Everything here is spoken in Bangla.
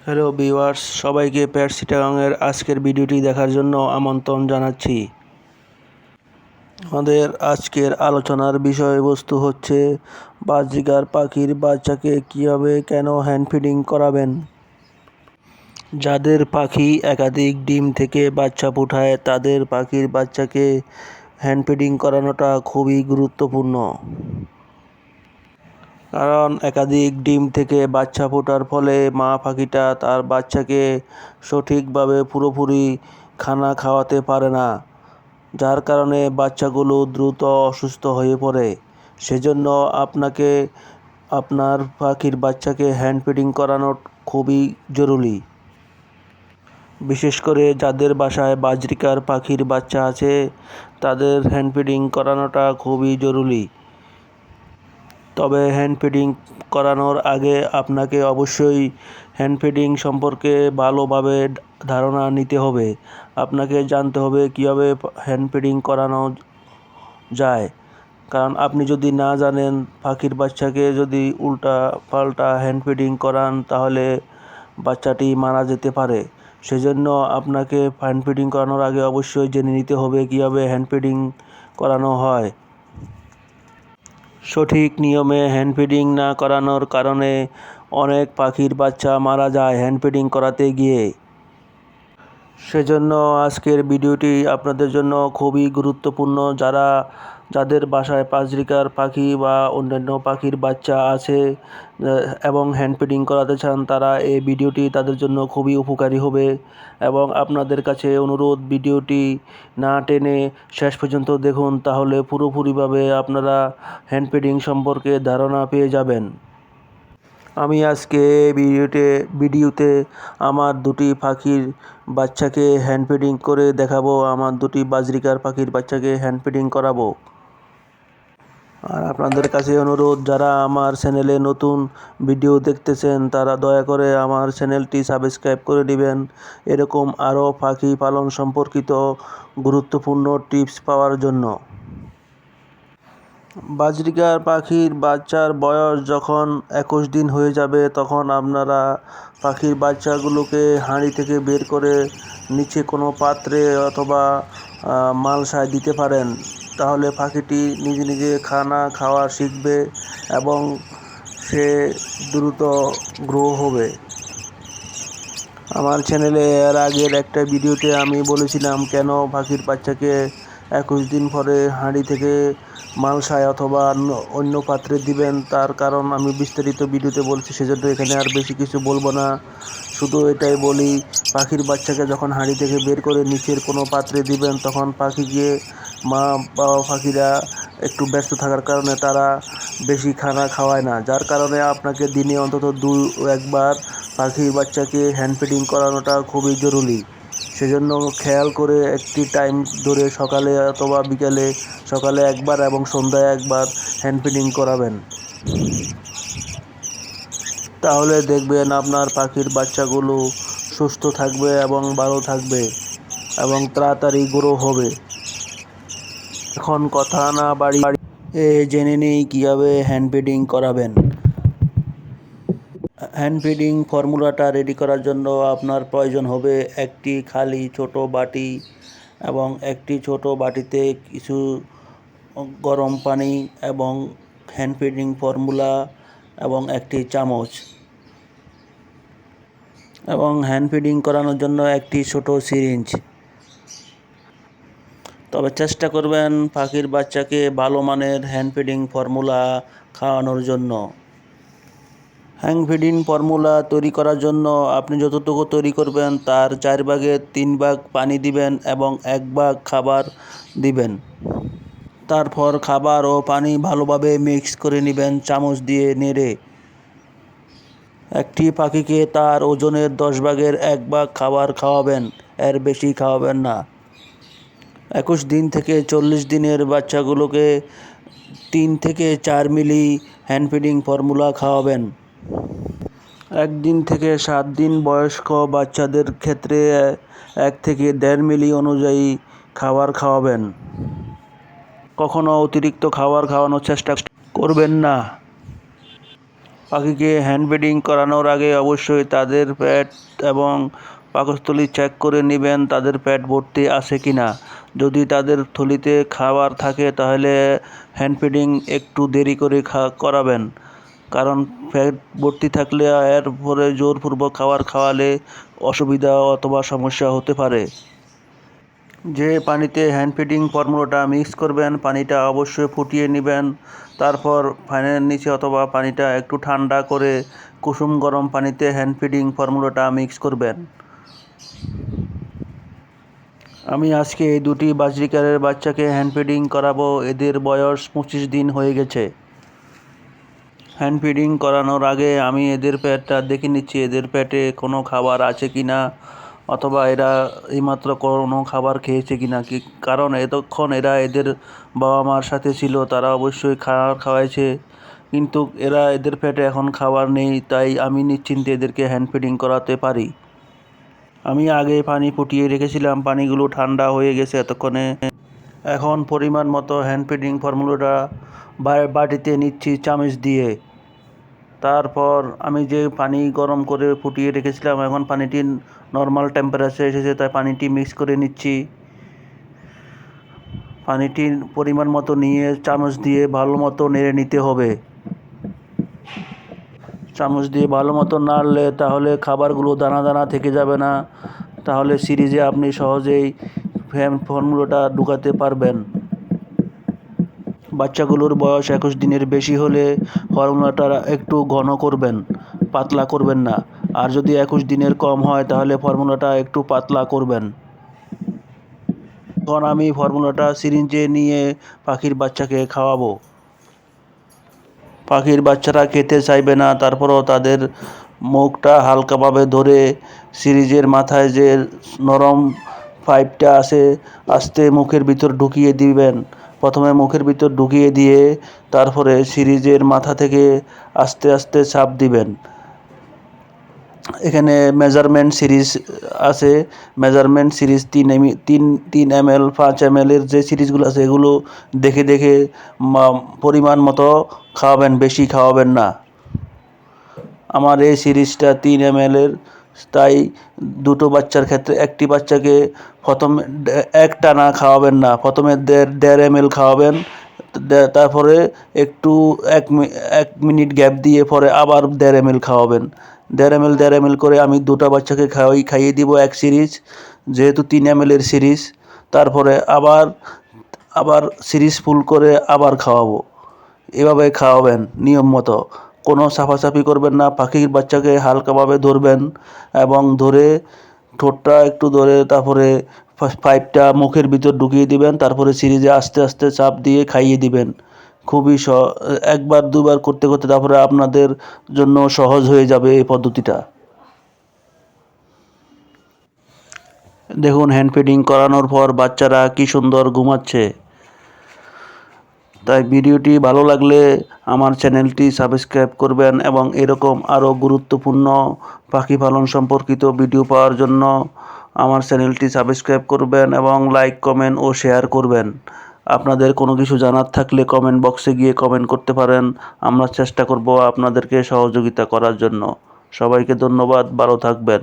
হ্যালো ভিউয়ার্স, সবাইকে পেটস চিটাগাংয়ের আজকের ভিডিওটি দেখার জন্য আমন্ত্রণ জানাচ্ছি। আমাদের আজকের আলোচনার বিষয়বস্তু হচ্ছে বাজরিগার পাখির বাচ্চাকে কীভাবে কেন হ্যান্ড ফিডিং করাবেন। যাদের পাখি একাধিক ডিম থেকে বাচ্চা ফোটায় তাদের পাখির বাচ্চাকে হ্যান্ড ফিডিং করানোটা খুবই গুরুত্বপূর্ণ। কারণ একাধিক ডিম থেকে বাচ্চা ফোটার ফলে মা পাখিটা তার বাচ্চাকে সঠিকভাবে পুরোপুরি খানা খাওয়াতে পারে না, যার কারণে বাচ্চাগুলো দ্রুত অসুস্থ হয়ে পড়ে। সেজন্য আপনাকে আপনার পাখির বাচ্চাকে হ্যান্ড ফিডিং করানো খুবই জরুরি। বিশেষ করে যাদের বাসায় বাজরিকার পাখির বাচ্চা আছে তাদের হ্যান্ড ফিডিং করানোটা খুবই জরুরি। তবে হ্যান্ড ফিডিং করানোর আগে আপনাকে অবশ্যই হ্যান্ড ফিডিং সম্পর্কে ভালোভাবে ধারণা নিতে হবে। আপনাকে জানতে হবে কীভাবে হ্যান্ড ফিডিং করানো যায়। কারণ আপনি যদি না জানেন, পাখির বাচ্চাকে যদি উল্টা পাল্টা হ্যান্ড ফিডিং করান তাহলে বাচ্চাটি মারা যেতে পারে। সেজন্য আপনাকে হ্যান্ড ফিডিং করানোর আগে অবশ্যই জেনে নিতে হবে কীভাবে হ্যান্ড ফিডিং করানো হয়। সঠিক নিয়মে হ্যান্ড ফিডিং না করানোর কারণে অনেক পাখির বাচ্চা মারা যায় হ্যান্ড ফিডিং করাতে গিয়ে। সেজন্য আজকের ভিডিওটি আপনাদের জন্য খুবই গুরুত্বপূর্ণ। যাদের বাসায় বাজরিকার পাখি বা অন্যান্য পাখির বাচ্চা আছে এবং হ্যান্ড ফিডিং করাতে চান, তারা এই ভিডিওটি তাদের জন্য খুবই উপকারী হবে। এবং আপনাদের কাছে অনুরোধ, ভিডিওটি না টেনে শেষ পর্যন্ত দেখুন, তাহলে পুরোপুরিভাবে আপনারা হ্যান্ড ফিডিং সম্পর্কে ধারণা পেয়ে যাবেন। আমি আজকে ভিডিওতে আমার দুটি পাখির বাচ্চাকে হ্যান্ড ফিডিং করে দেখাবো। আমার দুটি বাজরিকার পাখির বাচ্চাকে হ্যান্ড ফিডিং করাবো। আর আপনাদের কাছে অনুরোধ, যারা আমার চ্যানেলে নতুন ভিডিও দেখতেছেন তারা দয়া করে আমার চ্যানেলটি সাবস্ক্রাইব করে দিবেন, এরকম আরও পাখি পালন সম্পর্কিত গুরুত্বপূর্ণ টিপস পাওয়ার জন্য। বাজরিকার পাখির বাচ্চার বয়স যখন 21 দিন হয়ে যাবে তখন আপনারা পাখির বাচ্চাগুলোকে হাঁড়ি থেকে বের করে নিচে কোনো পাত্রে অথবা মালসায় দিতে পারেন। তাহলে পাখিটি নিজে নিজে খানা খাওয়া শিখবে এবং সে দ্রুত গ্রো হবে। আমার চ্যানেলে এর আগের একটা ভিডিওতে আমি বলেছিলাম কেন পাখির বাচ্চাকে 21 দিন পরে হাঁড়ি থেকে মালসায় অথবা অন্য পাত্রে দিবেন। তার কারণ আমি বিস্তারিত ভিডিওতে বলছি, সেজন্য এখানে আর বেশি কিছু বলবো না। শুধু এটাই বলি, পাখির বাচ্চাকে যখন হাঁড়ি থেকে বের করে নিচের কোনো পাত্রে দিবেন তখন পাখিকে মা বাবা পাখিরা একটু ব্যস্ত থাকার কারণে তারা বেশি খানা খাওয়ায় না, যার কারণে আপনাকে দিনে অন্তত একবার পাখির বাচ্চাকে হ্যান্ড ফিডিং করানোটা খুবই জরুরি। সেজন্য খেয়াল করে একটি টাইম ধরে সকালে অথবা বিকেলে, সকালে একবার এবং সন্ধ্যায় একবার হ্যান্ড ফিডিং করাবেন। তাহলে দেখবেন আপনার পাখির বাচ্চাগুলো সুস্থ থাকবে এবং ভালো থাকবে এবং তাড়াতাড়ি গ্রো হবে। এখন কথা না বাড়িয়ে জেনে নিই কীভাবে হ্যান্ড ফিডিং করাবেন। হ্যান্ড ফিডিং ফর্মুলাটা রেডি করার জন্য আপনার প্রয়োজন হবে একটি খালি ছোট বাটি এবং একটি ছোট বাটিতে কিছু গরম পানি এবং হ্যান্ড ফিডিং ফর্মুলা এবং একটি চামচ, এবং হ্যান্ড ফিডিং করানোর জন্য একটি ছোট সিরিঞ্জ। তবে চেষ্টা করবেন পাখির বাচ্চাকে ভালো মানের হ্যান্ড ফিডিং ফর্মুলা খাওয়ানোর জন্য। হ্যান্ড ফিডিং ফর্মুলা তৈরি করার জন্য আপনি যতটুকু তৈরি করবেন তার 4 ভাগের 3 ভাগ পানি দিবেন এবং 1 ভাগ খাবার দিবেন। তারপর খাবার ও পানি ভালোভাবে মিক্স করে নেবেন চামচ দিয়ে নেড়ে। একটি পাখিকে তার ওজনের 10 ভাগের 1 ভাগ খাবার খাওয়াবেন, এর বেশি খাওয়াবেন না। 21 দিন থেকে 40 দিনের বাচ্চাগুলোকে 3 থেকে 4 মিলি হ্যান্ড ফিডিং ফর্মুলা খাওয়াবেন। 1 দিন থেকে 7 দিন বয়স্ক বাচ্চাদের ক্ষেত্রে 1 থেকে 1.5 মিলি অনুযায়ী খাবার খাওয়াবেন। কখনো অতিরিক্ত খাবার খাওয়ানোর চেষ্টা করবেন না। পাখিকে হ্যান্ড ফিডিং করানোর আগে অবশ্যই তাদের পেট এবং পাকস্থলী চেক করে নেবেন তাদের পেট ভর্তি আছে কি না। যদি তাদের থলিতে খাবার থাকে তাহলে হ্যান্ড ফিডিং একটু দেরি করে করাবেন, কারণ পেট ভর্তি থাকলে এর পরে জোরপূর্বক খাবার খাওয়ালে অসুবিধা অথবা সমস্যা হতে পারে। যে পানিতে হ্যান্ড ফিডিং ফর্মুলাটা মিক্স করবেন পানিটা অবশ্যই ফুটিয়ে নেবেন, তারপর ফ্যানের নিচে অথবা পানিটা একটু ঠান্ডা করে কুসুম গরম পানিতে হ্যান্ড ফিডিং ফর্মুলাটা মিক্স করবেন। আমি আজকে এই দুটি বাজরিকারের বাচ্চাকে হ্যান্ড ফিডিং করাবো। এদের বয়স 25 দিন হয়ে গেছে। হ্যান্ড ফিডিং করানোর আগে আমি এদের পেটটা দেখে নিচ্ছি এদের পেটে কোনো খাবার আছে কি না, অথবা এরা এইমাত্র কোনো খাবার খেয়েছে কি না, কারণ এতক্ষণ এরা এদের বাবা মার সাথে ছিল, তারা অবশ্যই খাবার খাওয়াইছে, কিন্তু এদের পেটে এখন খাবার নেই, তাই আমি নিশ্চিন্তে এদেরকে হ্যান্ড ফিডিং করাতে পারি। আমি আগে পানি ফুটিয়ে রেখেছিলাম, পানিগুলো ঠান্ডা হয়ে গেছে এতক্ষণে। এখন পরিমাণ মতো হ্যান্ড ফিডিং ফর্মুলাটা বাটিতে নিচ্ছি চামচ দিয়ে। তারপর আমি যে পানি গরম করে ফুটিয়ে রেখেছিলাম এখন পানিটি নর্মাল টেম্পারেচারে এসেছে, তাই পানিটি মিক্স করে নিচ্ছি। পানিটি পরিমাণ মতো নিয়ে চামচ দিয়ে ভালো মতো নেড়ে নিতে হবে। চামচ দিয়ে ভালো মতো নাড়লে তাহলে খাবারগুলো দানা দানা থেকে যাবে না, তাহলে সিরিজে আপনি সহজেই ফর্মুলাটা ঢুকাতে পারবেন। বাচ্চাগুলোর বয়স 21 দিনের বেশি হলে ফর্মুলাটা একটু ঘন করবেন, পাতলা করবেন না। আর যদি 21 দিনের কম হয় তাহলে ফর্মুলাটা একটু পাতলা করবেন। এখন আমি ফর্মুলাটা সিরিঞ্জে নিয়ে পাখির বাচ্চাকে খাওয়াবো। পাখির বাচ্চারা খেতে চাইবে না, তারপরও তাদের মুখটা হালকাভাবে ধরে সিরিজের মাথায় যে নরম পাইপটা আছে আস্তে মুখের ভিতর ঢুকিয়ে দিবেন। প্রথমে মুখের ভিতর ঢুকিয়ে দিয়ে তারপরে সিরিজের মাথা থেকে আস্তে আস্তে চাপ দিবেন। এখানে মেজারমেন্ট সিরিজ আছে, মেজারমেন্ট সিরিজ 3 ml 5 ml এর যে সিরিজগুলো আছে এগুলো দেখে দেখে পরিমাণ মতো খাওয়াবেন, বেশি খাওয়াবেন না। আমার এই সিরিজটা 3 ml এর, তাই দুটো বাচ্চার ক্ষেত্রে একটি বাচ্চাকে প্রথমে একটানা খাওয়াবেন না, প্রথমে 1.5 ml খাওয়াবেন, তারপরে একটু 1 মিনিট গ্যাপ দিয়ে পরে আবার 1.5 ml খাওয়াবেন। 1.5 ml করে আমি দুটো বাচ্চাকে খাইয়ে দিব এক সিরিজ, যেহেতু 3 ml এর সিরিজ। তারপরে আবার সিরিজ ফুল করে আবার খাওয়াবো। এভাবে খাওয়াবেন নিয়ম মতো, কোনো চাপাচাপি করবেন না। পাখির বাচ্চাকে হালকাভাবে ধরবেন এবং ধরে ঠোঁটটা একটু ধরে তারপরে পাইপটা মুখের ভিতর ঢুকিয়ে দিবেন, তারপরে সিরিজে আস্তে আস্তে চাপ দিয়ে খাইয়ে দিবেন। খুবই একবার দুবার করতে করতে তারপরে আপনাদের জন্য সহজ হয়ে যাবে এই পদ্ধতিটা। দেখুন হ্যান্ড ফিডিং করানোর পর বাচ্চারা কি সুন্দর ঘুমাচ্ছে। তাই ভিডিওটি ভালো লাগলে আমার চ্যানেলটি সাবস্ক্রাইব করবেন এবং এরকম আরও গুরুত্বপূর্ণ পাখি পালন সম্পর্কিত ভিডিও পাওয়ার জন্য আমার চ্যানেলটি সাবস্ক্রাইব করবেন এবং লাইক কমেন্ট ও শেয়ার করবেন। আপনাদের কোনো কিছু জানার থাকলে কমেন্ট বক্সে গিয়ে কমেন্ট করতে পারেন, আমরা চেষ্টা করব আপনাদেরকে সহযোগিতা করার জন্য। সবাইকে ধন্যবাদ, ভালো থাকবেন।